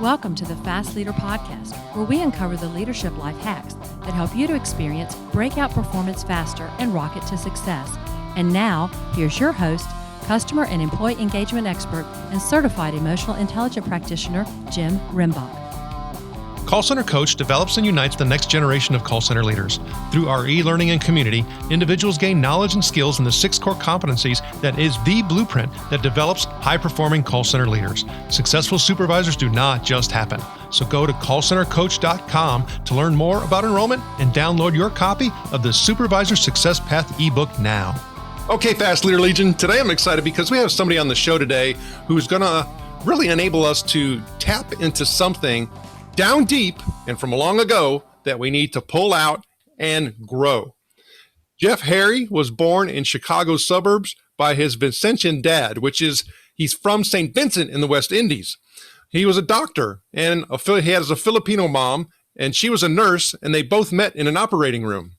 Welcome to the Fast Leader Podcast, where we uncover the leadership life hacks that help you to experience breakout performance faster and rocket to success. And now, here's your host, customer and employee engagement expert and certified emotional intelligence practitioner, Jim Rimbach. Call Center Coach develops and unites the next generation of call center leaders. Through our e-learning and community, individuals gain knowledge and skills in the 6 core competencies that is the blueprint that develops high-performing call center leaders. Successful supervisors do not just happen. So go to callcentercoach.com to learn more about enrollment and download your copy of the Supervisor Success Path ebook now. Okay, Fast Leader Legion, today I'm excited because we have somebody on the show today who's going to really enable us to tap into something down deep and from long ago that we need to pull out and grow. Jeff Harry was born in Chicago's suburbs by his Vincentian dad, he's from St. Vincent in the West Indies. He was a doctor and he has a Filipino mom, and she was a nurse, and they both met in an operating room.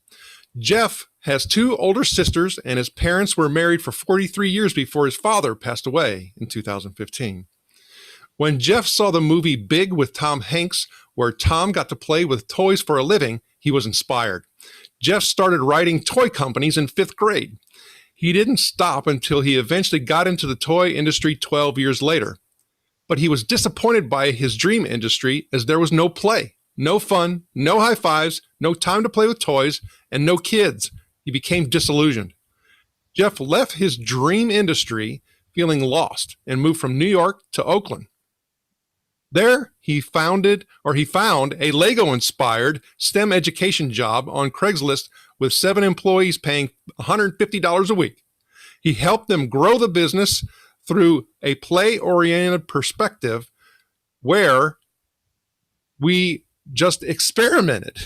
Jeff has 2 older sisters, and his parents were married for 43 years before his father passed away in 2015. When Jeff saw the movie Big with Tom Hanks, where Tom got to play with toys for a living, he was inspired. Jeff started writing toy companies in 5th grade. He didn't stop until he eventually got into the toy industry 12 years later. But he was disappointed by his dream industry as there was no play, no fun, no high fives, no time to play with toys, and no kids. He became disillusioned. Jeff left his dream industry feeling lost and moved from New York to Oakland. There, he found a Lego-inspired STEM education job on Craigslist with 7 employees paying $150 a week. He helped them grow the business through a play-oriented perspective where we just experimented.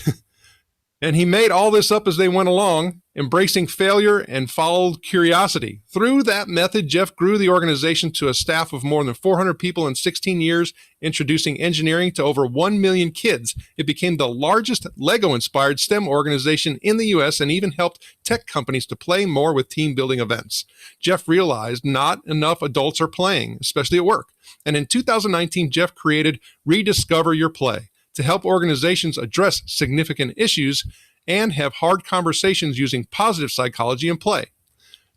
And he made all this up as they went along, embracing failure and followed curiosity. Through that method, Jeff grew the organization to a staff of more than 400 people in 16 years, introducing engineering to over 1 million kids. It became the largest Lego-inspired STEM organization in the U.S. and even helped tech companies to play more with team-building events. Jeff realized not enough adults are playing, especially at work. And in 2019, Jeff created Rediscover Your Play to help organizations address significant issues and have hard conversations using positive psychology and play.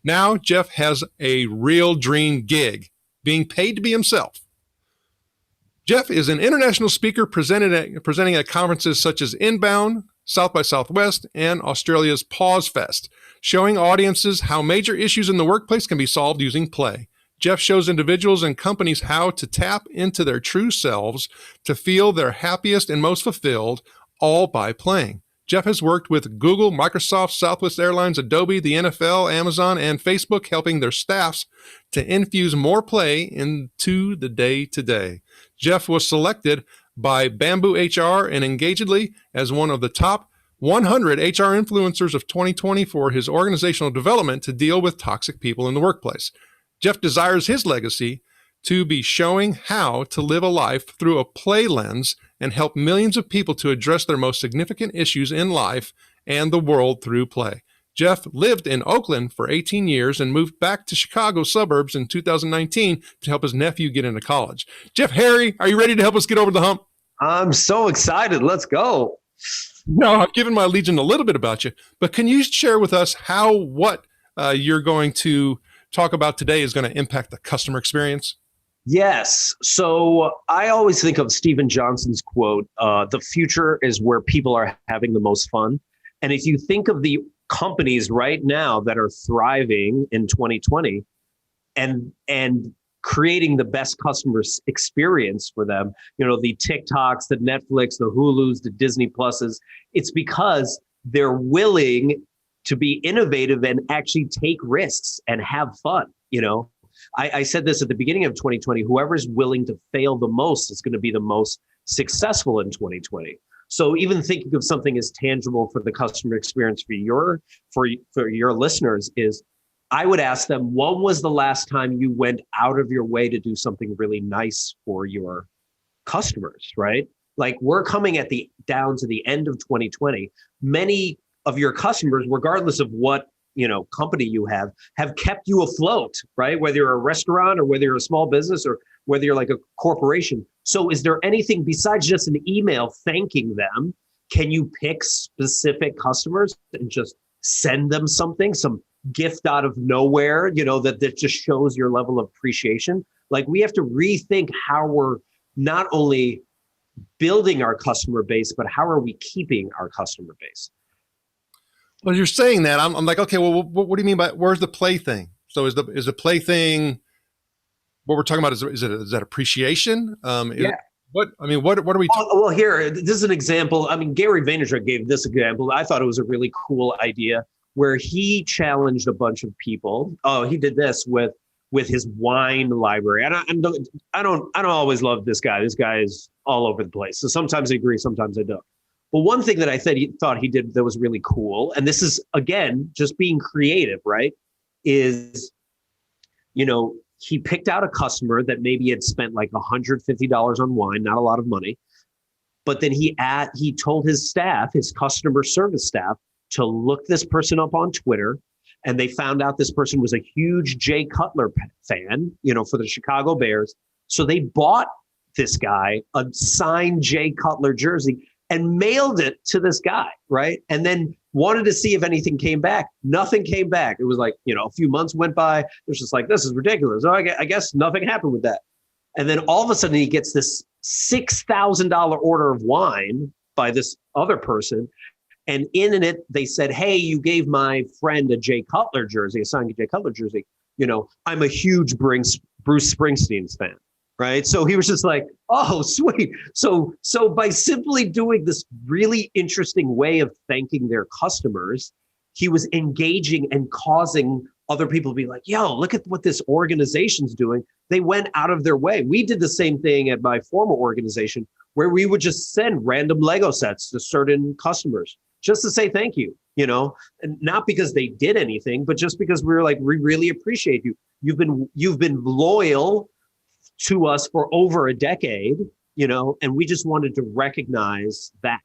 Now, Jeff has a real dream gig, being paid to be himself. Jeff is an international speaker presenting at conferences such as Inbound, South by Southwest, and Australia's Pause Fest, showing audiences how major issues in the workplace can be solved using play. Jeff shows individuals and companies how to tap into their true selves to feel their happiest and most fulfilled, all by playing. Jeff has worked with Google, Microsoft, Southwest Airlines, Adobe, the NFL, Amazon, and Facebook, helping their staffs to infuse more play into the day-to-day. Jeff was selected by Bamboo HR and Engagedly as one of the top 100 HR influencers of 2020 for his organizational development to deal with toxic people in the workplace. Jeff desires his legacy to be showing how to live a life through a play lens and help millions of people to address their most significant issues in life and the world through play. Jeff lived in Oakland for 18 years and moved back to Chicago suburbs in 2019 to help his nephew get into college. Jeff Harry, are you ready to help us get over the hump? I'm so excited. Let's go. No, I've given my legion a little bit about you, but can you share with us how what you're going to talk about today is going to impact the customer experience? Yes. So I always think of Stephen Johnson's quote, the future is where people are having the most fun. And if you think of the companies right now that are thriving in 2020 and creating the best customer experience for them, the TikToks, the Netflix, the Hulus, the Disney Pluses, it's because they're willing to be innovative and actually take risks and have fun. I said this at the beginning of 2020, whoever's willing to fail the most is going to be the most successful in 2020. So even thinking of something as tangible for the customer experience for your listeners is, I would ask them, when was the last time you went out of your way to do something really nice for your customers, right? Like, we're coming down to the end of 2020. Many of your customers, regardless of what company you have kept you afloat, right? Whether you're a restaurant or whether you're a small business or whether you're like a corporation. So is there anything besides just an email thanking them? Can you pick specific customers and just send them something, some gift out of nowhere, that just shows your level of appreciation? Like, we have to rethink how we're not only building our customer base, but how are we keeping our customer base? Well, you're saying that, I'm like, okay, well, what do you mean by, where's the play thing? So is the play thing, what we're talking about, is that appreciation? Yeah. What are we talking? Well, here, this is an example. I mean, Gary Vaynerchuk gave this example. I thought it was a really cool idea where he challenged a bunch of people. Oh, he did this with his wine library. And I don't always love this guy. This guy is all over the place. So sometimes I agree, sometimes I don't. But one thing that I thought he did that was really cool, and this is, again, just being creative, right? Is, he picked out a customer that maybe had spent like $150 on wine, not a lot of money. But then he told his staff, his customer service staff, to look this person up on Twitter. And they found out this person was a huge Jay Cutler fan, for the Chicago Bears. So they bought this guy a signed Jay Cutler jersey and mailed it to this guy, right? And then wanted to see if anything came back. Nothing came back. It was like, a few months went by. It was just like, this is ridiculous. Oh, I guess nothing happened with that. And then all of a sudden he gets this $6,000 order of wine by this other person. And in it, they said, hey, you gave my friend a Jay Cutler jersey, a signed Jay Cutler jersey. I'm a huge Bruce Springsteen's fan. Right. So he was just like, oh, sweet. So by simply doing this really interesting way of thanking their customers, he was engaging and causing other people to be like, yo, look at what this organization's doing. They went out of their way. We did the same thing at my former organization where we would just send random Lego sets to certain customers just to say thank you, and not because they did anything, but just because we were like, we really appreciate you. You've been loyal to us for over a decade, and we just wanted to recognize that.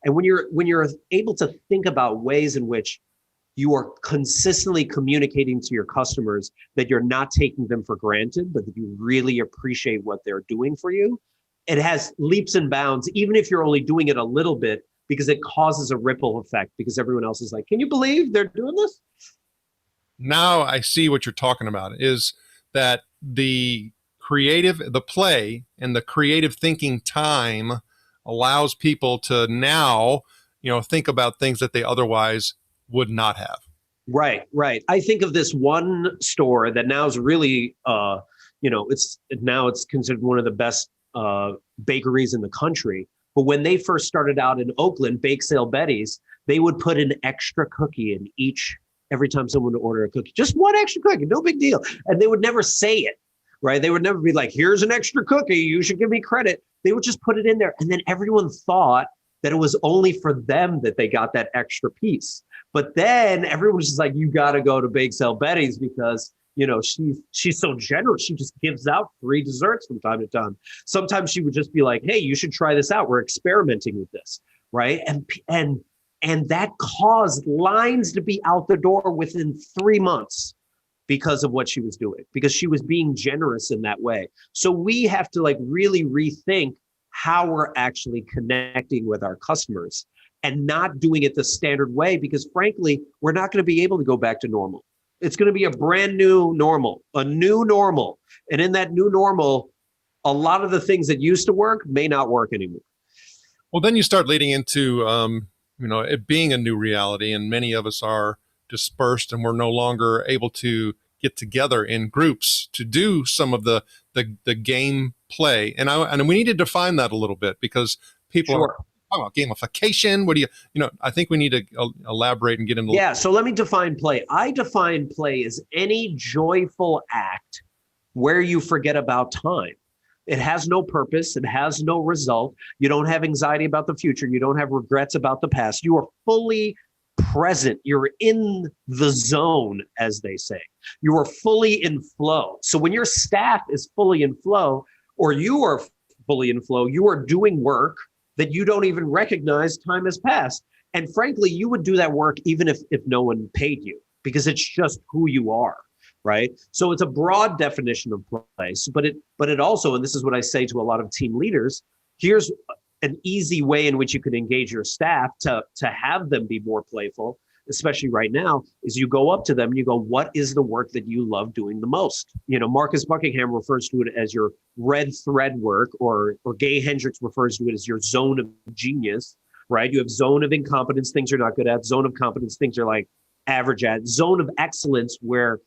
And when you're able to think about ways in which you are consistently communicating to your customers that you're not taking them for granted, but that you really appreciate what they're doing for you, it has leaps and bounds, even if you're only doing it a little bit, because it causes a ripple effect, because everyone else is like, can you believe they're doing this? Now I see what you're talking about, is that the play and the creative thinking time allows people to now, think about things that they otherwise would not have. Right. I think of this one store that now is really, it's considered one of the best bakeries in the country. But when they first started out in Oakland, Bake Sale Betty's, they would put an extra cookie in every time someone would order a cookie, just one extra cookie, no big deal. And they would never say it. Right? They would never be like, here's an extra cookie, you should give me credit. They would just put it in there. And then everyone thought that it was only for them that they got that extra piece. But then everyone was just like, you got to go to Bake Sale Betty's because, she's so generous. She just gives out free desserts from time to time. Sometimes she would just be like, hey, you should try this out. We're experimenting with this. Right. And that caused lines to be out the door within 3 months. Because of what she was doing, because she was being generous in that way. So we have to really rethink how we're actually connecting with our customers and not doing it the standard way, because frankly, we're not going to be able to go back to normal. It's going to be a brand new normal, a new normal. And in that new normal, a lot of the things that used to work may not work anymore. Well, then you start leading into, it being a new reality, and many of us are dispersed and we're no longer able to get together in groups to do some of the game play. And we need to define that a little bit, because people are talking about gamification. What do I think we need to elaborate and get into. Yeah. So let me define play. I define play as any joyful act where you forget about time. It has no purpose. It has no result. You don't have anxiety about the future. You don't have regrets about the past. You are fully present. You're in the zone, as they say. You are fully in flow. So when your staff is fully in flow, or you are fully in flow, you are doing work that you don't even recognize time has passed. And frankly, you would do that work even if no one paid you, because it's just who you are. right? So it's a broad definition of play. But it also, and this is what I say to a lot of team leaders, here's an easy way in which you can engage your staff to have them be more playful, especially right now, is you go up to them and you go, what is the work that you love doing the most? Marcus Buckingham refers to it as your red thread work, or Gay Hendricks refers to it as your zone of genius, right? You have zone of incompetence, things you're not good at, zone of competence, things you're like average at, zone of excellence, where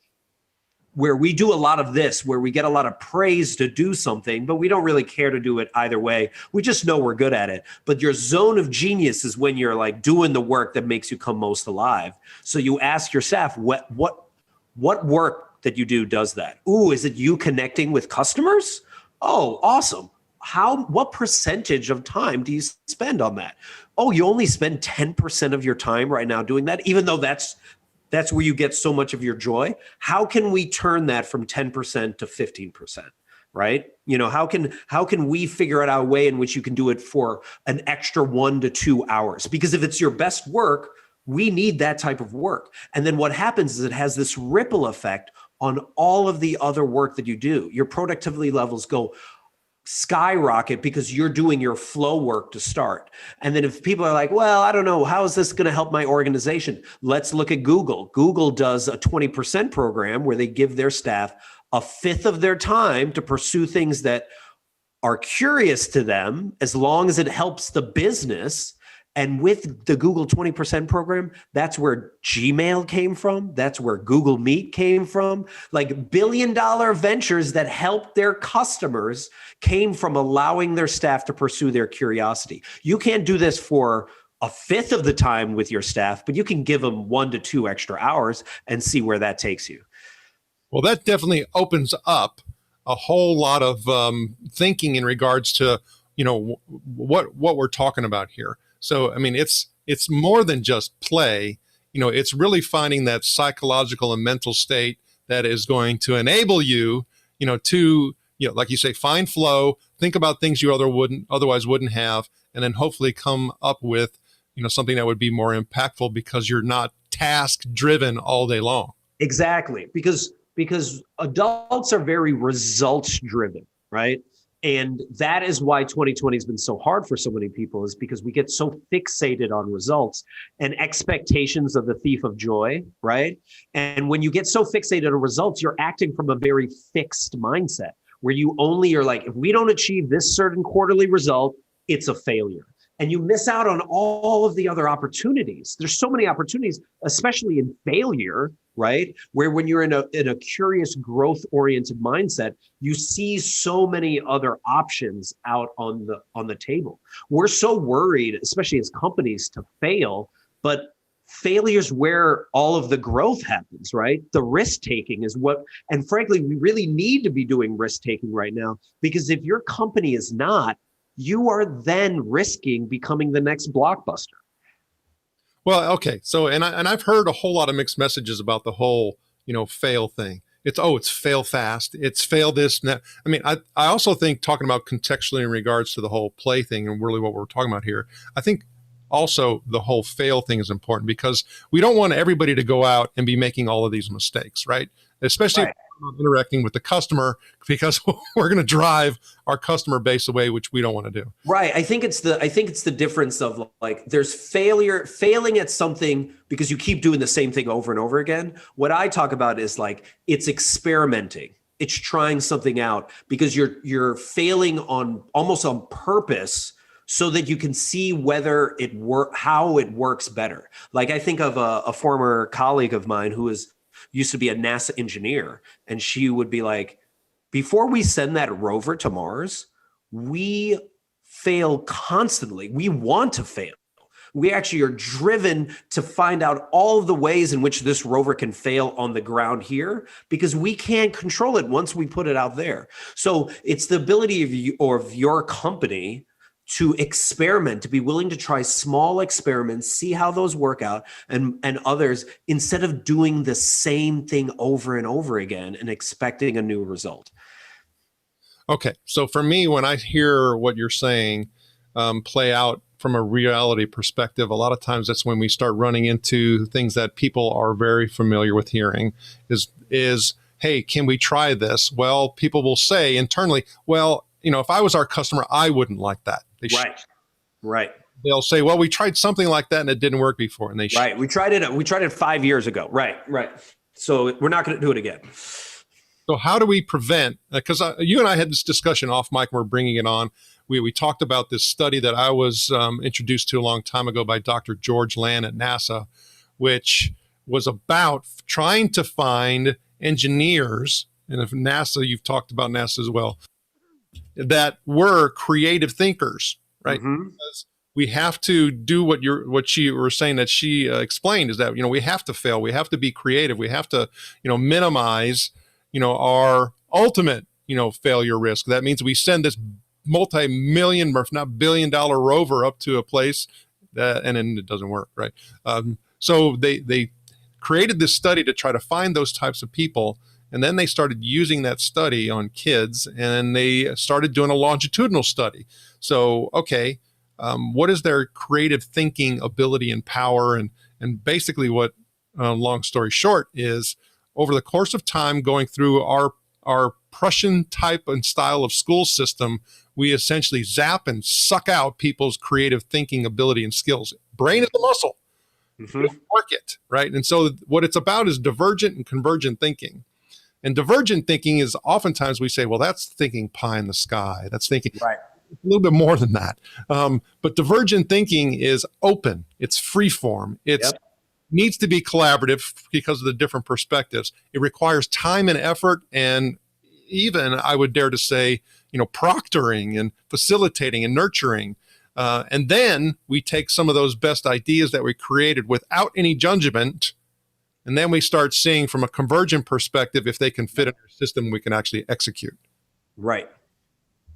we do a lot of this, where we get a lot of praise to do something, but we don't really care to do it either way. We just know we're good at it. But your zone of genius is when you're like doing the work that makes you come most alive. So you ask your staff, what work that you do does that? Ooh, is it you connecting with customers? Oh, awesome. What percentage of time do you spend on that? Oh, you only spend 10% of your time right now doing that, even though that's where you get so much of your joy. How can we turn that from 10% to 15%, right? How can we figure out a way in which you can do it for an extra 1 to 2 hours? Because if it's your best work, we need that type of work. And then what happens is it has this ripple effect on all of the other work that you do. Your productivity levels go skyrocket because you're doing your flow work to start. And then if people are like, well, I don't know, how is this going to help my organization? Let's look at Google. Google does a 20% program where they give their staff a fifth of their time to pursue things that are curious to them, as long as it helps the business. And with the Google 20% program, that's where Gmail came from. That's where Google Meet came from. Like billion-dollar ventures that helped their customers came from allowing their staff to pursue their curiosity. You can't do this for a fifth of the time with your staff, but you can give them 1 to 2 extra hours and see where that takes you. Well, that definitely opens up a whole lot of thinking in regards to, what we're talking about here. So, I mean, it's more than just play. It's really finding that psychological and mental state that is going to enable you, to, like you say, find flow, think about things you otherwise wouldn't have, and then hopefully come up with, something that would be more impactful because you're not task driven all day long. Exactly. Because adults are very results driven, right? And that is why 2020 has been so hard for so many people, is because we get so fixated on results and expectations of the thief of joy, right? And when you get so fixated on results, you're acting from a very fixed mindset where you only are like, if we don't achieve this certain quarterly result, it's a failure. And you miss out on all of the other opportunities. There's so many opportunities, especially in failure, right? Where when you're in a curious, growth-oriented mindset, you see so many other options out on the table. We're so worried, especially as companies, to fail, but failure's where all of the growth happens, right? The risk-taking is and frankly, we really need to be doing risk-taking right now, because if your company is not, you are then risking becoming the next Blockbuster. Well, okay. So, and I've heard a whole lot of mixed messages about the whole, fail thing. It's fail fast. It's fail this. And that. I mean, I also think, talking about contextually in regards to the whole play thing and really what we're talking about here, I think also the whole fail thing is important, because we don't want everybody to go out and be making all of these mistakes, right? Especially if we're interacting with the customer, because we're going to drive our customer base away, which we don't want to do. Right. I think it's the difference of, like, there's failing at something because you keep doing the same thing over and over again. What I talk about is, like, it's experimenting. It's trying something out because you're failing almost on purpose, so that you can see whether how it works better. Like, I think of a former colleague of mine who used to be a NASA engineer, and she would be like, before we send that rover to Mars, we fail constantly. We want to fail. We actually are driven to find out all of the ways in which this rover can fail on the ground here, because we can't control it once we put it out there. So it's the ability of your company to experiment, to be willing to try small experiments, see how those work out, and others, instead of doing the same thing over and over again and expecting a new result. Okay. So for me, when I hear what you're saying play out from a reality perspective, a lot of times that's when we start running into things that people are very familiar with hearing is hey, can we try this? Well, people will say internally, well, if I was our customer, I wouldn't like that. Right. They'll say, well, we tried something like that and it didn't work before. And right. We tried it 5 years ago. Right. So we're not going to do it again. So how do we prevent, because you and I had this discussion off mic, and we're bringing it on. We talked about this study that I was introduced to a long time ago by Dr. George Land at NASA, which was about trying to find engineers, and if NASA, you've talked about NASA as well, that were creative thinkers, right? Mm-hmm. Because we have to do what she were saying that she explained, is that, we have to fail. We have to be creative. We have to, minimize, our ultimate, failure risk. That means we send this multi-million, if not billion-dollar rover up to a place and then it doesn't work, right? So they created this study to try to find those types of people. And then they started using that study on kids, and they started doing a longitudinal study. So, okay, what is their creative thinking ability and power? And basically what, long story short, is over the course of time going through our Prussian type and style of school system, we essentially zap and suck out people's creative thinking ability and skills. Brain is the muscle. Mm-hmm. Work it, right? And so what it's about is divergent and convergent thinking. And divergent thinking is oftentimes we say, well, that's thinking pie in the sky. That's thinking right. A little bit more than that. But divergent thinking is open. It's free form. It needs to be collaborative because of the different perspectives. It requires time and effort, and even, I would dare to say, proctoring and facilitating and nurturing. And then we take some of those best ideas that we created without any judgment, and then we start seeing from a convergent perspective if they can fit in our system, we can actually execute. Right.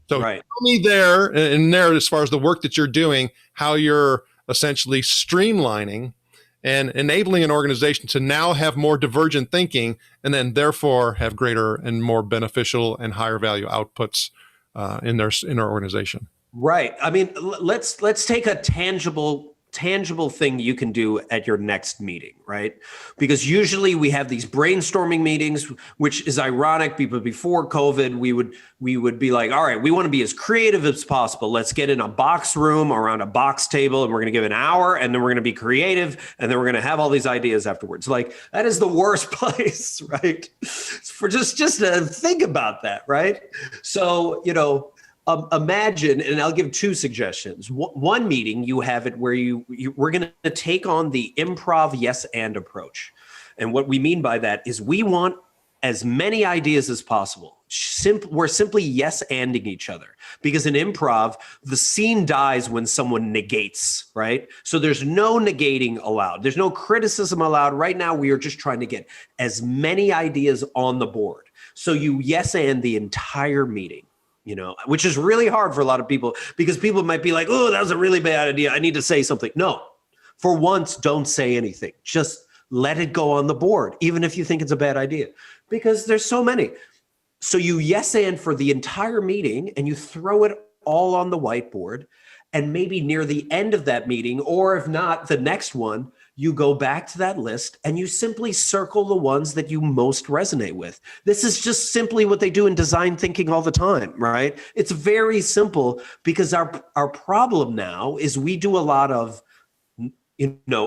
So tell me there, as far as the work that you're doing, how you're essentially streamlining and enabling an organization to now have more divergent thinking, and then therefore have greater and more beneficial and higher value outputs in their organization. Right. I mean, let's take a tangible thing you can do at your next meeting, right? Because usually we have these brainstorming meetings, which is ironic because before COVID, we would be like, all right, we want to be as creative as possible. Let's get in a box room around a box table, and we're going to give an hour, and then we're going to be creative, and then we're going to have all these ideas afterwards. Like, that is the worst place, right? For just to think about that, right? So, imagine, and I'll give two suggestions. One meeting, you have it where we're going to take on the improv yes and approach. And what we mean by that is we want as many ideas as possible. We're simply yes-anding each other, because in improv, the scene dies when someone negates, right? So there's no negating allowed. There's no criticism allowed. Right now, we are just trying to get as many ideas on the board. So you yes-and the entire meeting. Which is really hard for a lot of people, because people might be like, oh, that was a really bad idea. I need to say something. No, for once, don't say anything. Just let it go on the board, even if you think it's a bad idea, because there's so many. So you yes and for the entire meeting, and you throw it all on the whiteboard. And maybe near the end of that meeting, or if not the next one, you go back to that list and you simply circle the ones that you most resonate with. This is just simply what they do in design thinking all the time, right? It's very simple, because our problem now is we do a lot of,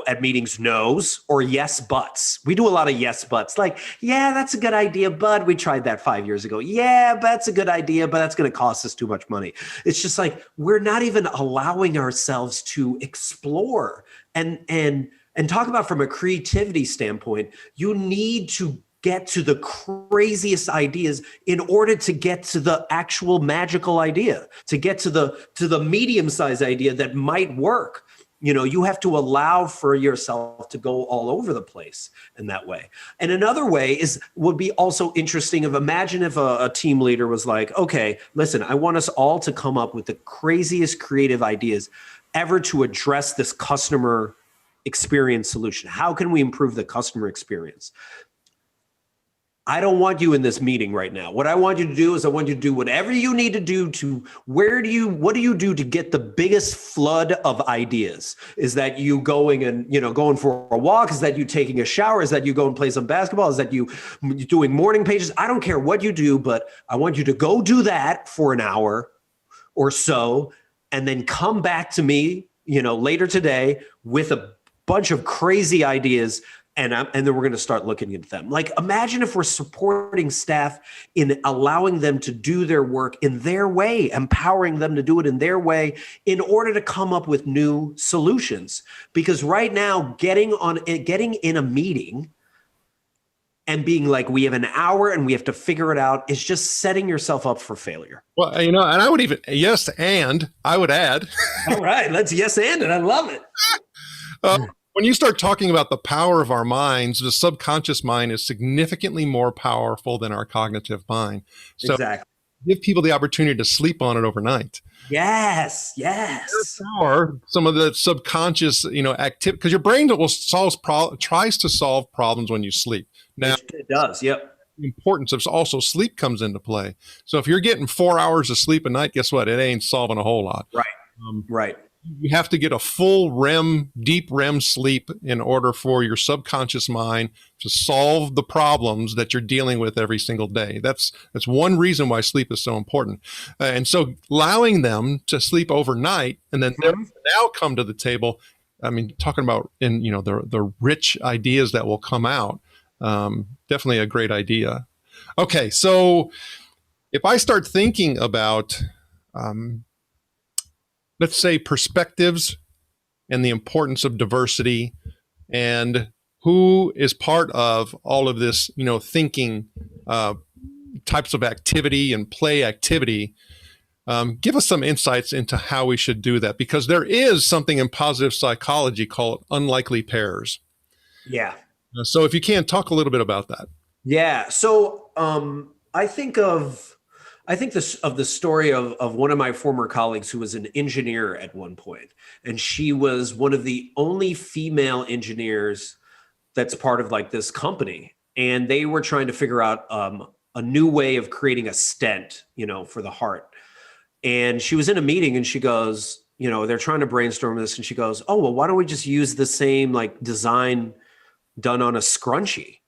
at meetings, no's or yes buts. We do a lot of yes buts, like, yeah, that's a good idea, but we tried that 5 years ago. Yeah, that's a good idea, but that's going to cost us too much money. It's just like, we're not even allowing ourselves to explore and talk about, from a creativity standpoint, you need to get to the craziest ideas in order to get to the actual magical idea, to get to the medium-sized idea that might work. You have to allow for yourself to go all over the place in that way. And another way would be also interesting imagine if a team leader was like, okay, listen, I want us all to come up with the craziest creative ideas ever to address this customer experience solution. How can we improve the customer experience? I don't want you in this meeting right now. What I want you to do is I want you to do whatever you need to do to what do you do to get the biggest flood of ideas? Is that you going and, going for a walk? Is that you taking a shower? Is that you go and play some basketball? Is that you doing morning pages? I don't care what you do, but I want you to go do that for an hour or so and then come back to me, later today with a bunch of crazy ideas. And then we're going to start looking into them. Like, imagine if we're supporting staff in allowing them to do their work in their way, empowering them to do it in their way in order to come up with new solutions. Because right now, getting in a meeting and being like, we have an hour and we have to figure it out is just setting yourself up for failure. Well, and I would even, yes, and I would add. All right, let's yes and it. I love it. When you start talking about the power of our minds, the subconscious mind is significantly more powerful than our cognitive mind. So exactly. Give people the opportunity to sleep on it overnight. Yes. Or some of the subconscious, activity, because your brain tries to solve problems when you sleep. Now it does. Yep. The importance of also sleep comes into play. So if you're getting 4 hours of sleep a night, guess what? It ain't solving a whole lot. Right. Right. You have to get a full deep REM sleep in order for your subconscious mind to solve the problems that you're dealing with every single day. That's one reason why sleep is so important. And so allowing them to sleep overnight and then now come to the table, I mean, talking about the rich ideas that will come out, definitely a great idea. Okay, so if I start thinking about let's say perspectives and the importance of diversity and who is part of all of this, thinking types of activity and play activity. Give us some insights into how we should do that, because there is something in positive psychology called unlikely pairs. Yeah. So if you can talk a little bit about that. Yeah. So I think of the story of one of my former colleagues who was an engineer at one point, and she was one of the only female engineers that's part of like this company. And they were trying to figure out a new way of creating a stent, for the heart. And she was in a meeting and she goes, they're trying to brainstorm this. And she goes, oh, well, why don't we just use the same like design done on a scrunchie?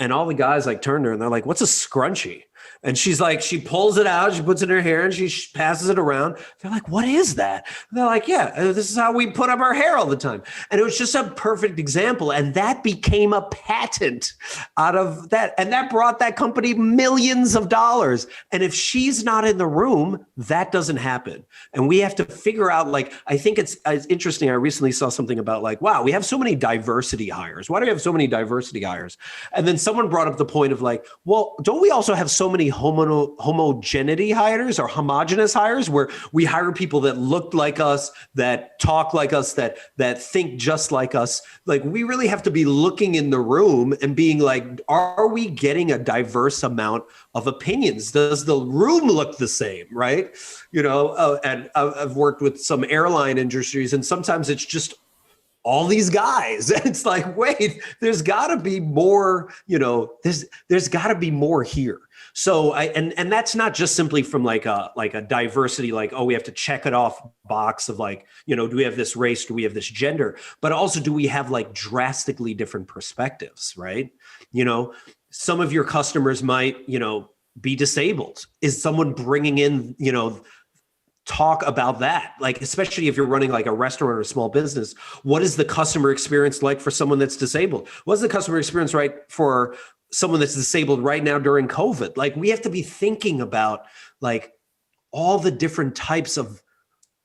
And all the guys like turned to her and they're like, what's a scrunchie? And she's like, she pulls it out, she puts it in her hair and she passes it around. They're like, what is that? And they're like, yeah, this is how we put up our hair all the time. And it was just a perfect example. And that became a patent out of that. And that brought that company millions of dollars. And if she's not in the room, that doesn't happen. And we have to figure out, like, I think it's interesting. I recently saw something about like, wow, we have so many diversity hires. Why do we have so many diversity hires? And then someone brought up the point of like, well, don't we also have so many homogeneity hires or homogenous hires where we hire people that look like us, that talk like us, that think just like us? Like, we really have to be looking in the room and being like, are we getting a diverse amount of opinions? Does the room look the same, right? And I've worked with some airline industries, and sometimes it's just all these guys. And it's like, wait, there's got to be more, there's got to be more here. So and that's not just simply from like a diversity, like, oh, we have to check it off box of like, do we have this race? Do we have this gender? But also, do we have like drastically different perspectives, right? Some of your customers might, be disabled. Is someone bringing in, talk about that? Like, especially if you're running like a restaurant or a small business, what is the customer experience like for someone that's disabled? What's the customer experience right for someone that's disabled right now during COVID? Like, we have to be thinking about like all the different types of,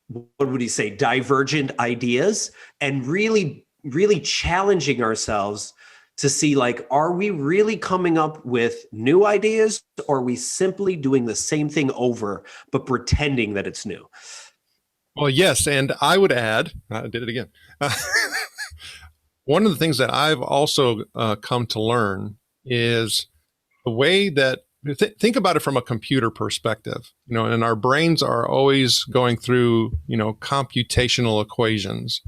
what would you say, divergent ideas, and really, really challenging ourselves to see like, are we really coming up with new ideas, or are we simply doing the same thing over, but pretending that it's new? Well, yes. And I would add, I did it again. One of the things that I've also come to learn is the way that, think about it from a computer perspective, and our brains are always going through, computational equations.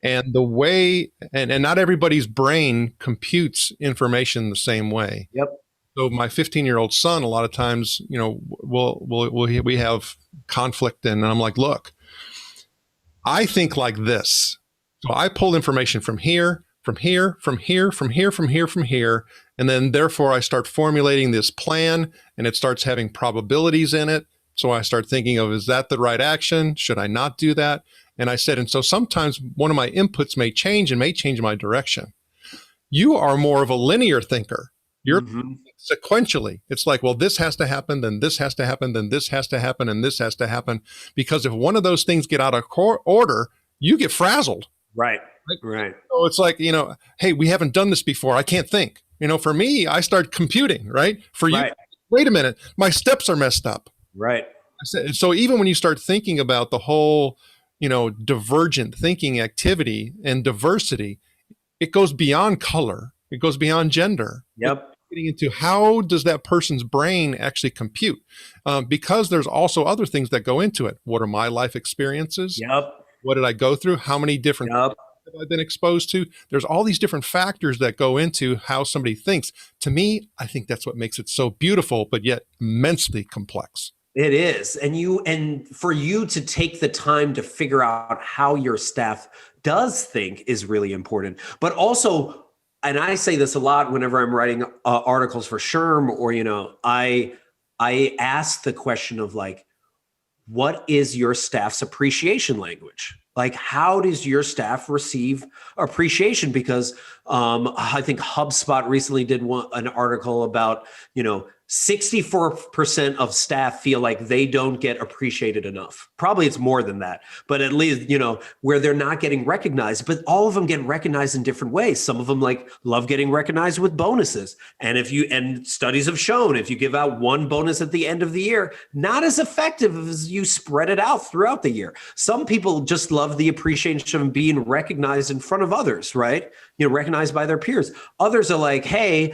And the way, and not everybody's brain computes information the same way. Yep. So my 15-year-old son, a lot of times, we have conflict, and I'm like, look, I think like this. So I pull information from here, from here, from here, from here, from here, from here. And then therefore I start formulating this plan, and it starts having probabilities in it. So I start thinking of, is that the right action? Should I not do that? And I said, and so sometimes one of my inputs may change and may change my direction. You are more of a linear thinker. You're sequentially. It's like, well, this has to happen, then this has to happen, then this has to happen, and this has to happen. Because if one of those things get out of order, you get frazzled. Right. So it's like, hey, we haven't done this before. I can't think. For me, I start computing, right? For you, wait a minute, my steps are messed up. Right. So even when you start thinking about the whole, divergent thinking activity and diversity, it goes beyond color. It goes beyond gender. Yep. Getting into how does that person's brain actually compute? Because there's also other things that go into it. What are my life experiences? Yep. What did I go through? How many different things have I been exposed to? There's all these different factors that go into how somebody thinks. To me, I think that's what makes it so beautiful, but yet immensely complex. It is. And for you to take the time to figure out how your staff does think is really important. But also, and I say this a lot whenever I'm writing articles for SHRM, or, I ask the question of like, what is your staff's appreciation language? Like, how does your staff receive appreciation? Because I think HubSpot recently did an article about, 64% of staff feel like they don't get appreciated enough. Probably it's more than that, but at least, where they're not getting recognized, but all of them get recognized in different ways. Some of them love getting recognized with bonuses. And studies have shown if you give out one bonus at the end of the year, not as effective as you spread it out throughout the year. Some people just love the appreciation of being recognized in front of others, right? Recognized by their peers. Others are like, hey,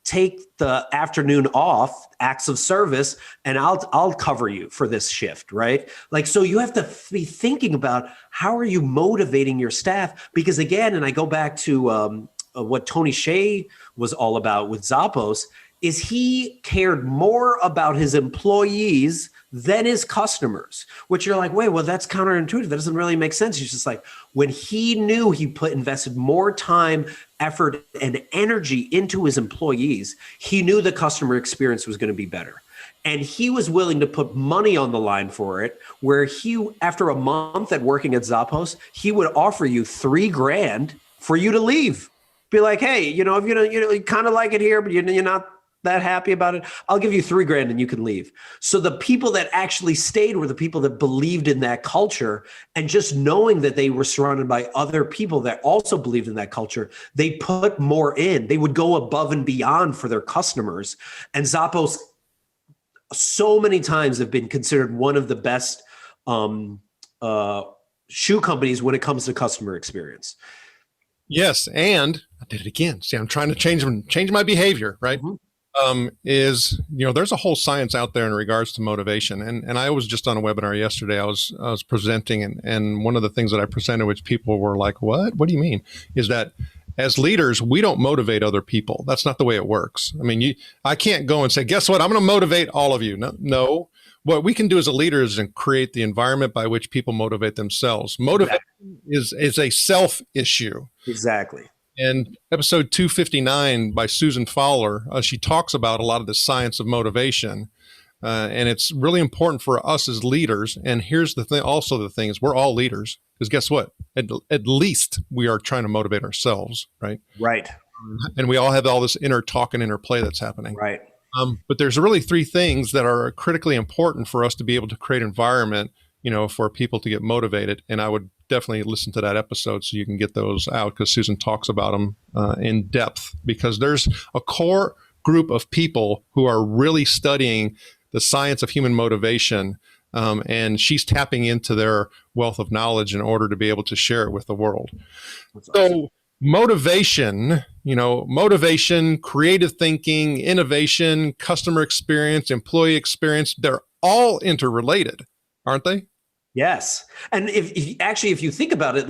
take the afternoon off, acts of service, and I'll cover you for this shift, right? So you have to be thinking about how are you motivating your staff? Because again, and I go back to what Tony Hsieh was all about with Zappos, is he cared more about his employees than his customers, which you're like, wait, well, that's counterintuitive. That doesn't really make sense. He's just like, when he knew he invested more time, effort, and energy into his employees, he knew the customer experience was going to be better. And he was willing to put money on the line for it, where after a month at working at Zappos, he would offer you $3,000 for you to leave. Be like, hey, if you kind of like it here, but you're not that happy about it, I'll give you $3,000 and you can leave. So the people that actually stayed were the people that believed in that culture, and just knowing that they were surrounded by other people that also believed in that culture, they put more in. They would go above and beyond for their customers. And Zappos so many times have been considered one of the best shoe companies when it comes to customer experience. Yes, and I did it again. See, I'm trying to change my behavior, right? Mm-hmm. There's a whole science out there in regards to motivation. And I was just on a webinar yesterday. I was presenting, and one of the things that I presented, which people were like, what do you mean? Is that as leaders, we don't motivate other people. That's not the way it works. I mean, I can't go and say, guess what? I'm going to motivate all of you. No. What we can do as a leader is create the environment by which people motivate themselves. Motivation is a self issue. Exactly. And episode 259 by Susan Fowler, she talks about a lot of the science of motivation. And it's really important for us as leaders. And here's the thing, also the thing is we're all leaders, because guess what? At least we are trying to motivate ourselves, right? Right. And we all have all this inner talk and inner play that's happening. Right. But there's really three things that are critically important for us to be able to create environment, for people to get motivated. And I would definitely listen to that episode so you can get those out, because Susan talks about them in depth, because there's a core group of people who are really studying the science of human motivation. And she's tapping into their wealth of knowledge in order to be able to share it with the world. That's awesome. So motivation, creative thinking, innovation, customer experience, employee experience, they're all interrelated, aren't they? Yes. And if you think about it,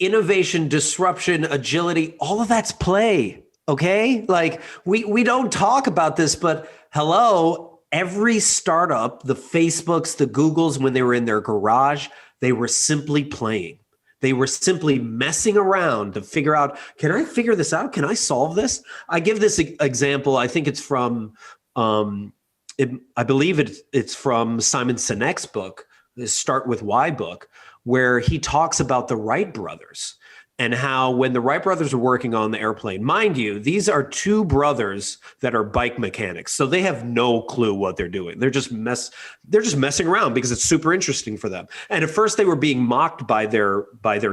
innovation, disruption, agility, all of that's play. Okay. Like we don't talk about this, but hello, every startup, the Facebooks, the Googles, when they were in their garage, they were simply playing. They were simply messing around to figure out, can I figure this out? Can I solve this? I give this example. I think it's from, I believe it's from Simon Sinek's book, the Start With Why book, where he talks about the Wright brothers and how when the Wright brothers were working on the airplane, mind you, these are two brothers that are bike mechanics. So they have no clue what they're doing. They're just messing around because it's super interesting for them. And at first they were being mocked by their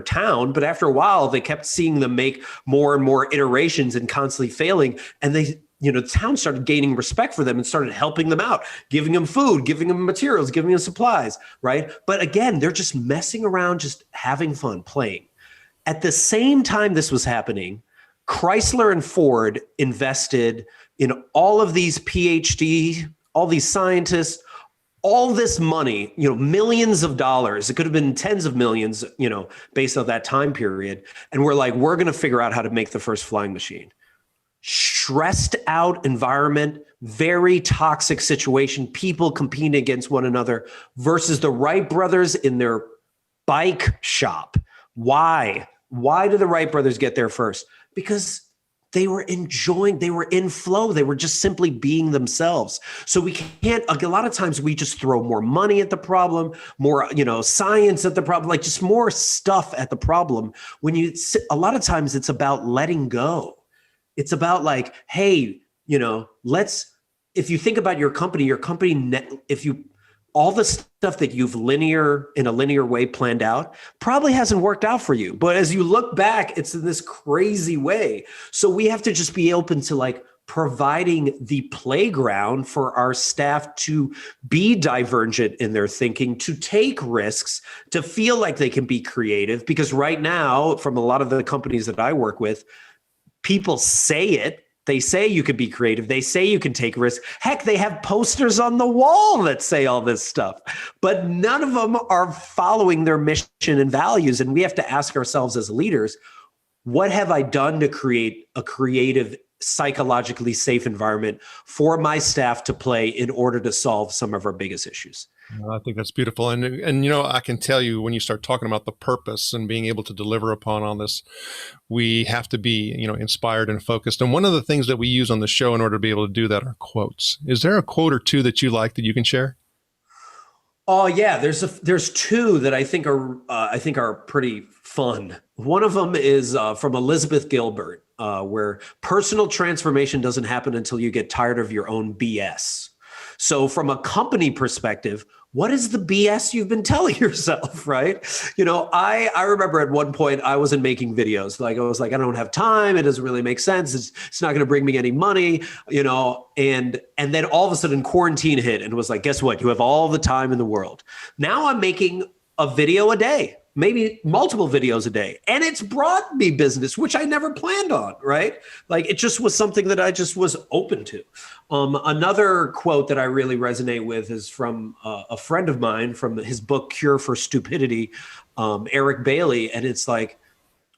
town, but after a while they kept seeing them make more and more iterations and constantly failing. And the town started gaining respect for them and started helping them out, giving them food, giving them materials, giving them supplies, right? But again, they're just messing around, just having fun, playing. At the same time this was happening, Chrysler and Ford invested in all of these PhD, all these scientists, all this money, millions of dollars. It could have been tens of millions, based on that time period. And we're like, we're going to figure out how to make the first flying machine. Stressed out environment, very toxic situation, people competing against one another versus the Wright brothers in their bike shop. Why? Why do the Wright brothers get there first? Because they were enjoying, they were in flow. They were just simply being themselves. So we can't, a lot of times we just throw more money at the problem, more, science at the problem, like just more stuff at the problem. A lot of times it's about letting go. It's about like, hey, if you think about your company, all the stuff that you've in a linear way planned out probably hasn't worked out for you. But as you look back, it's in this crazy way. So we have to just be open to like providing the playground for our staff to be divergent in their thinking, to take risks, to feel like they can be creative. Because right now, from a lot of the companies that I work with, people say it. They say you can be creative. They say you can take risks. Heck, they have posters on the wall that say all this stuff, but none of them are following their mission and values. And we have to ask ourselves as leaders, what have I done to create a creative, psychologically safe environment for my staff to play in order to solve some of our biggest issues? I think that's beautiful. And I can tell you when you start talking about the purpose and being able to deliver upon all this, we have to be, inspired and focused. And one of the things that we use on the show in order to be able to do that are quotes. Is there a quote or two that you like that you can share? Oh yeah, there's two that I think are pretty fun. One of them is from Elizabeth Gilbert, where personal transformation doesn't happen until you get tired of your own BS. So from a company perspective, what is the BS you've been telling yourself, right? I remember at one point I wasn't making videos. Like I was like, I don't have time. It doesn't really make sense. It's not going to bring me any money, and then all of a sudden quarantine hit and it was like, guess what? You have all the time in the world. Now I'm making a video a day, maybe multiple videos a day. And it's brought me business, which I never planned on, right? Like it just was something that I just was open to. Another quote that I really resonate with is from a friend of mine from his book, Cure for Stupidity, Eric Bailey. And it's like,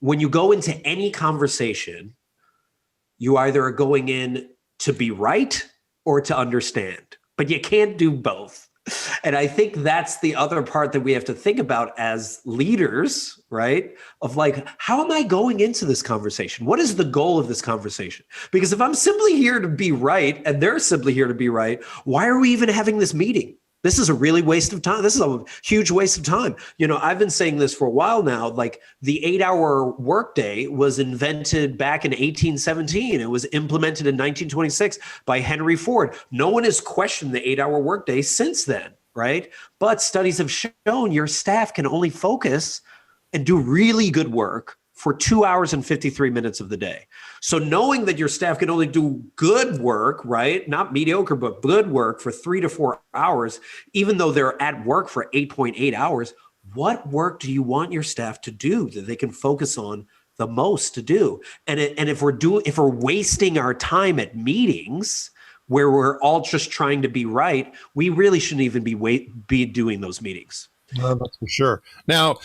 when you go into any conversation, you either are going in to be right or to understand, but you can't do both. And I think that's the other part that we have to think about as leaders, right? Of like, how am I going into this conversation? What is the goal of this conversation? Because if I'm simply here to be right and they're simply here to be right, why are we even having this meeting? This is a really waste of time. This is a huge waste of time. I've been saying this for a while now, like the 8-hour workday was invented back in 1817. It was implemented in 1926 by Henry Ford. No one has questioned the 8-hour workday since then, right? But studies have shown your staff can only focus and do really good work for 2 hours and 53 minutes of the day. So knowing that your staff can only do good work, right? Not mediocre, but good work for 3 to 4 hours, even though they're at work for 8.8 hours, what work do you want your staff to do that they can focus on the most to do? And if we're wasting our time at meetings where we're all just trying to be right, we really shouldn't even be doing those meetings. That's for sure. Now,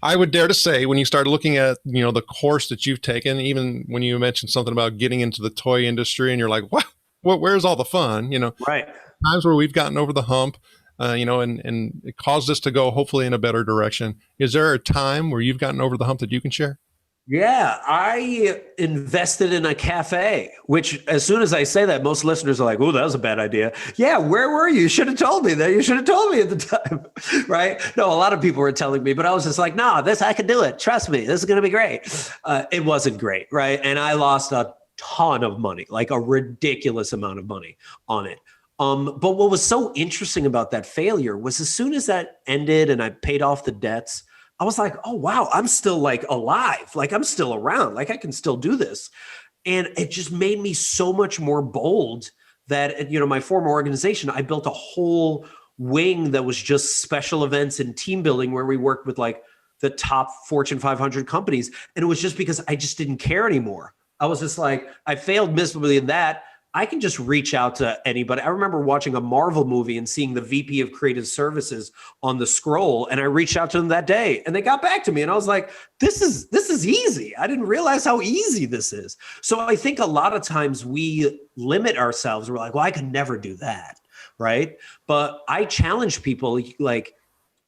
I would dare to say when you start looking at, the course that you've taken, even when you mentioned something about getting into the toy industry and you're like, what, where's all the fun? Right. Times where we've gotten over the hump, and it caused us to go hopefully in a better direction. Is there a time where you've gotten over the hump that you can share? Yeah, I invested in a cafe, which as soon as I say that, most listeners are like, oh, that was a bad idea. Yeah, where were you? You should have told me that. You should have told me at the time, right? No, a lot of people were telling me, but I was just like, no, I can do it. Trust me, this is going to be great. It wasn't great, right? And I lost a ton of money, like a ridiculous amount of money on it. But what was so interesting about that failure was as soon as that ended and I paid off the debts, I was like, oh, wow, I'm still like alive. Like I'm still around. Like I can still do this. And it just made me so much more bold that, my former organization, I built a whole wing that was just special events and team building where we worked with like the top Fortune 500 companies. And it was just because I just didn't care anymore. I was just like, I failed miserably in that. I can just reach out to anybody. I remember watching a Marvel movie and seeing the VP of Creative Services on the scroll, and I reached out to them that day, and they got back to me, and I was like, "This is easy. I didn't realize how easy this is." So I think a lot of times we limit ourselves. We're like, "Well, I could never do that," right? But I challenge people. Like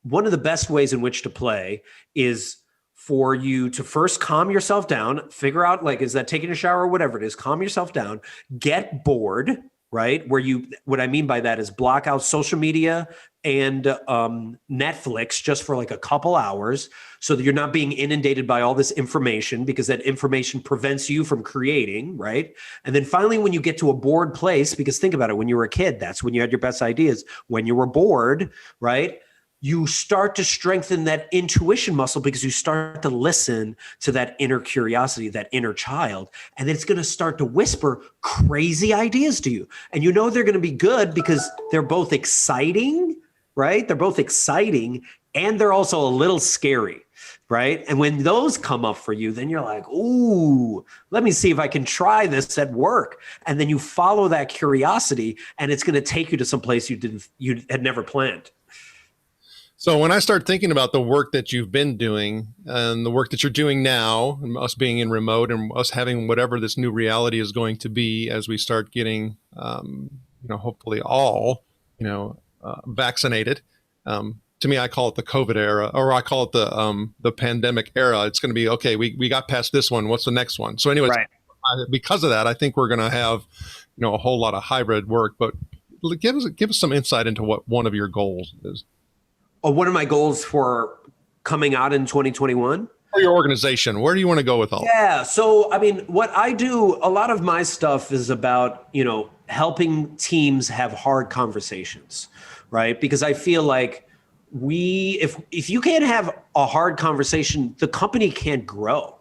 one of the best ways in which to play is for you to first calm yourself down, figure out like, is that taking a shower or whatever it is, calm yourself down, get bored, right? What I mean by that is block out social media and Netflix just for like a couple hours so that you're not being inundated by all this information because that information prevents you from creating, right? And then finally, when you get to a bored place, because think about it, when you were a kid, that's when you had your best ideas. When you were bored, right? You start to strengthen that intuition muscle because you start to listen to that inner curiosity, that inner child, and then it's going to start to whisper crazy ideas to you. And they're going to be good because they're both exciting, right? They're both exciting and they're also a little scary, right? And when those come up for you, then you're like, ooh, let me see if I can try this at work. And then you follow that curiosity and it's going to take you to some place you had never planned. So when I start thinking about the work that you've been doing and the work that you're doing now, and us being in remote and us having whatever this new reality is going to be as we start getting, hopefully all, vaccinated. To me, I call it the COVID era, or I call it the pandemic era. It's going to be, okay, we got past this one. What's the next one? So anyways, right. Because of that, I think we're going to have, a whole lot of hybrid work. But give us some insight into what one of your goals is. One of my goals for coming out in 2021? For your organization, where do you want to go with all that? Yeah. So, what I do, a lot of my stuff is about, helping teams have hard conversations, right? Because I feel like if you can't have a hard conversation, the company can't grow.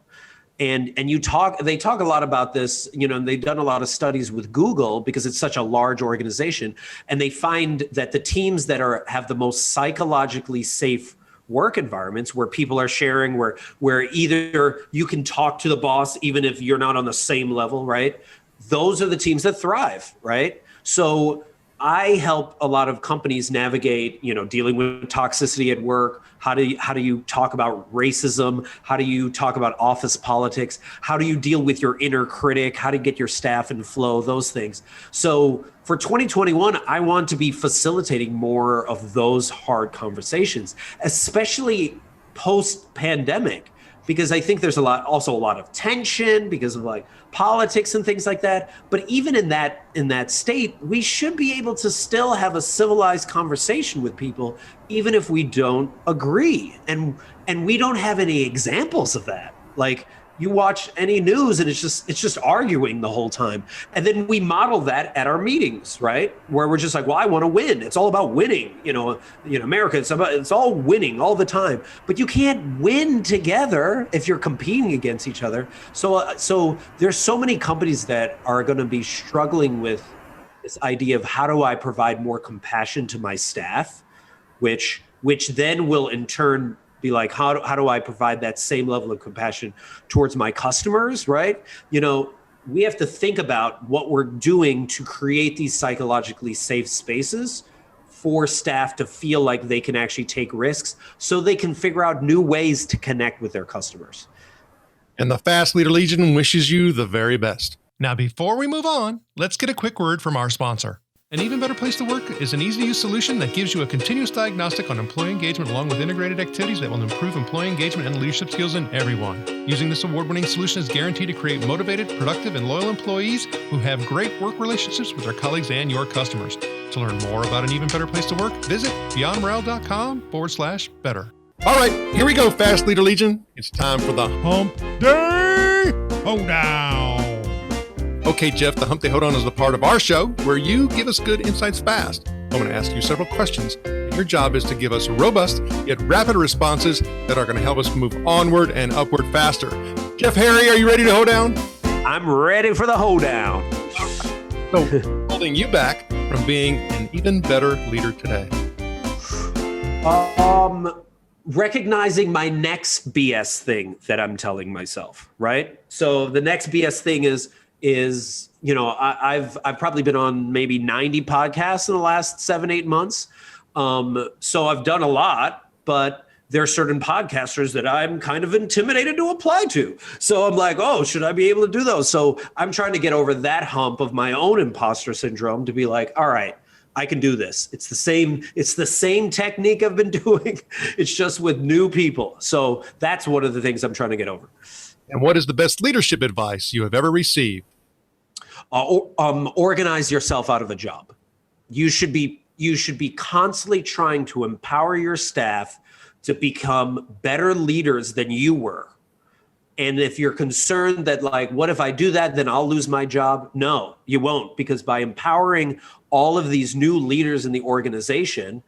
And they talk a lot about this, and they've done a lot of studies with Google because it's such a large organization. And they find that the teams that have the most psychologically safe work environments where people are sharing, where either you can talk to the boss, even if you're not on the same level, right? Those are the teams that thrive, right? So I help a lot of companies navigate, dealing with toxicity at work. How do you talk about racism? How do you talk about office politics? How do you deal with your inner critic? How to get your staff in flow, those things. So for 2021, I want to be facilitating more of those hard conversations, especially post-pandemic. Because I think there's also a lot of tension because of like politics and things like that. But even in that state, we should be able to still have a civilized conversation with people, even if we don't agree. And we don't have any examples of that. Like you watch any news and it's just arguing the whole time. And then we model that at our meetings, right? Where we're just like, well, I want to win. It's all about winning. America, it's all winning all the time. But you can't win together if you're competing against each other. So there's so many companies that are going to be struggling with this idea of how do I provide more compassion to my staff, which then will in turn be like, how do I provide that same level of compassion towards my customers, right? We have to think about what we're doing to create these psychologically safe spaces for staff to feel like they can actually take risks so they can figure out new ways to connect with their customers. And the Fast Leader Legion wishes you the very best. Now, before we move on, let's get a quick word from our sponsor. An Even Better Place to Work is an easy-to-use solution that gives you a continuous diagnostic on employee engagement along with integrated activities that will improve employee engagement and leadership skills in everyone. Using this award-winning solution is guaranteed to create motivated, productive, and loyal employees who have great work relationships with their colleagues and your customers. To learn more about An Even Better Place to Work, visit beyondmorale.com/better. All right, here we go, Fast Leader Legion. It's time for the Hump Day Hoedown. Okay, Jeff, the Hump Day Hoedown is the part of our show where you give us good insights fast. I'm going to ask you several questions. And your job is to give us robust yet rapid responses that are going to help us move onward and upward faster. Jeff Harry, are you ready to hoe down? I'm ready for the hoedown. So, holding you back from being an even better leader today? Recognizing my next BS thing that I'm telling myself, right? So the next BS thing is I've probably been on maybe 90 podcasts in the last 7-8 months. So I've done a lot, but there are certain podcasters that I'm kind of intimidated to apply to. So I'm like, oh, should I be able to do those? So I'm trying to get over that hump of my own imposter syndrome to be like, all right, I can do this. It's the same technique I've been doing. It's just with new people. So that's one of the things I'm trying to get over. And what is the best leadership advice you have ever received? Organize yourself out of a job. You should be constantly trying to empower your staff to become better leaders than you were. And if you're concerned that like, what if I do that, then I'll lose my job? No, you won't, because by empowering all of these new leaders in the organization,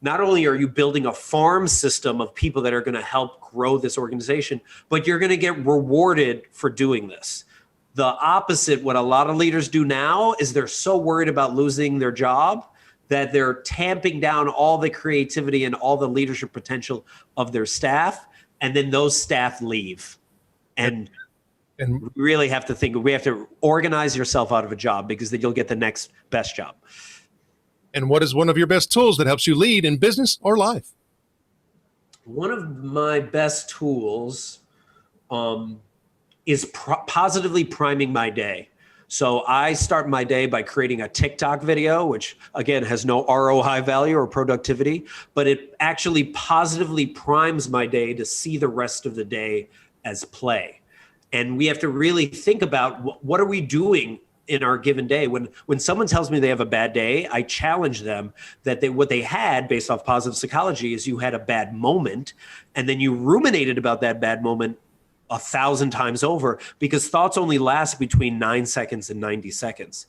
not only are you building a farm system of people that are going to help grow this organization, but you're going to get rewarded for doing this. The opposite, what a lot of leaders do now is they're so worried about losing their job that they're tamping down all the creativity and all the leadership potential of their staff. And then those staff leave. And we really have to we have to organize yourself out of a job, because then you'll get the next best job. And what is one of your best tools that helps you lead in business or life? One of my best tools is positively priming my day. So I start my day by creating a TikTok video, which again has no ROI value or productivity, but it actually positively primes my day to see the rest of the day as play. And we have to really think about what are we doing in our given day. When someone tells me they have a bad day, I challenge them that what they had based off positive psychology is you had a bad moment, and then you ruminated about that bad moment 1,000 times over, because thoughts only last between 9 seconds and 90 seconds.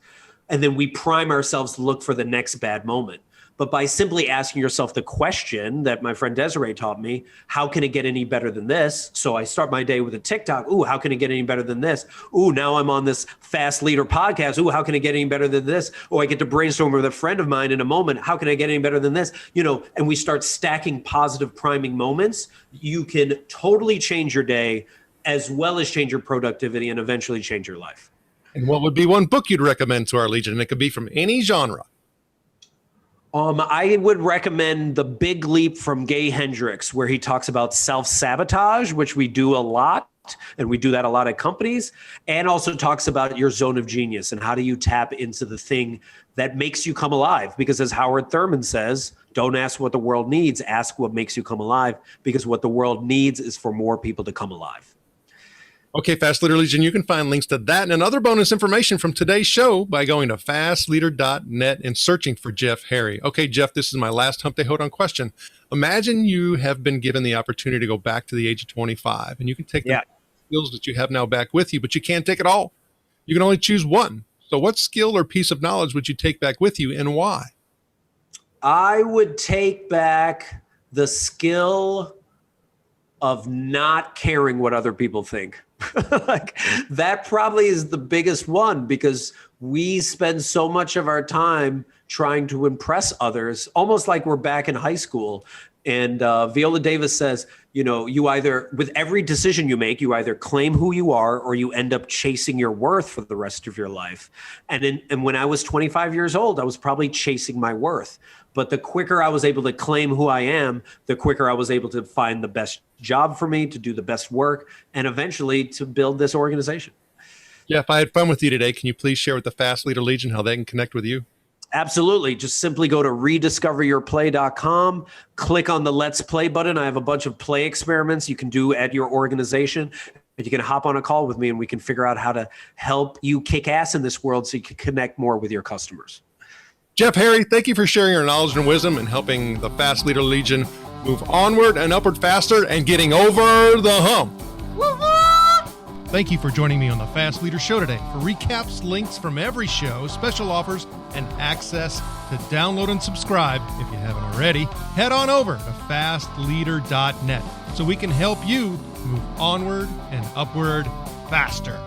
And then we prime ourselves to look for the next bad moment. But by simply asking yourself the question that my friend Desiree taught me, how can it get any better than this? So I start my day with a TikTok. Ooh, how can it get any better than this? Ooh, now I'm on this Fast Leader podcast. Ooh, how can it get any better than this? Oh, I get to brainstorm with a friend of mine in a moment. How can I get any better than this? And we start stacking positive priming moments. You can totally change your day, as well as change your productivity and eventually change your life. And what would be one book you'd recommend to our Legion? And it could be from any genre. I would recommend The Big Leap from Gay Hendricks, where he talks about self-sabotage, which we do a lot, and we do that a lot at companies, and also talks about your zone of genius and how do you tap into the thing that makes you come alive. Because as Howard Thurman says, don't ask what the world needs, ask what makes you come alive, because what the world needs is for more people to come alive. Okay, Fast Leader Legion, you can find links to that and other bonus information from today's show by going to fastleader.net and searching for Jeff Harry. Okay, Jeff, this is my last Hump Day Hoedown question. Imagine you have been given the opportunity to go back to the age of 25, and you can take the skills that you have now back with you, but you can't take it all. You can only choose one. So what skill or piece of knowledge would you take back with you, and why? I would take back the skill of not caring what other people think. Like, that probably is the biggest one, because we spend so much of our time trying to impress others, almost like we're back in high school. And Viola Davis says, you either, with every decision you make, you either claim who you are or you end up chasing your worth for the rest of your life. And when I was 25 years old, I was probably chasing my worth. But the quicker I was able to claim who I am, the quicker I was able to find the best job for me, to do the best work, and eventually to build this organization. Jeff, I had fun with you today. Can you please share with the Fast Leader Legion how they can connect with you? Absolutely. Just simply go to rediscoveryourplay.com, click on the Let's Play button. I have a bunch of play experiments you can do at your organization. And you can hop on a call with me and we can figure out how to help you kick ass in this world so you can connect more with your customers. Jeff Harry, thank you for sharing your knowledge and wisdom and helping the Fast Leader Legion move onward and upward faster and getting over the hump. Thank you for joining me on the Fast Leader Show today. For recaps, links from every show, special offers, and access to download and subscribe, if you haven't already, head on over to fastleader.net so we can help you move onward and upward faster.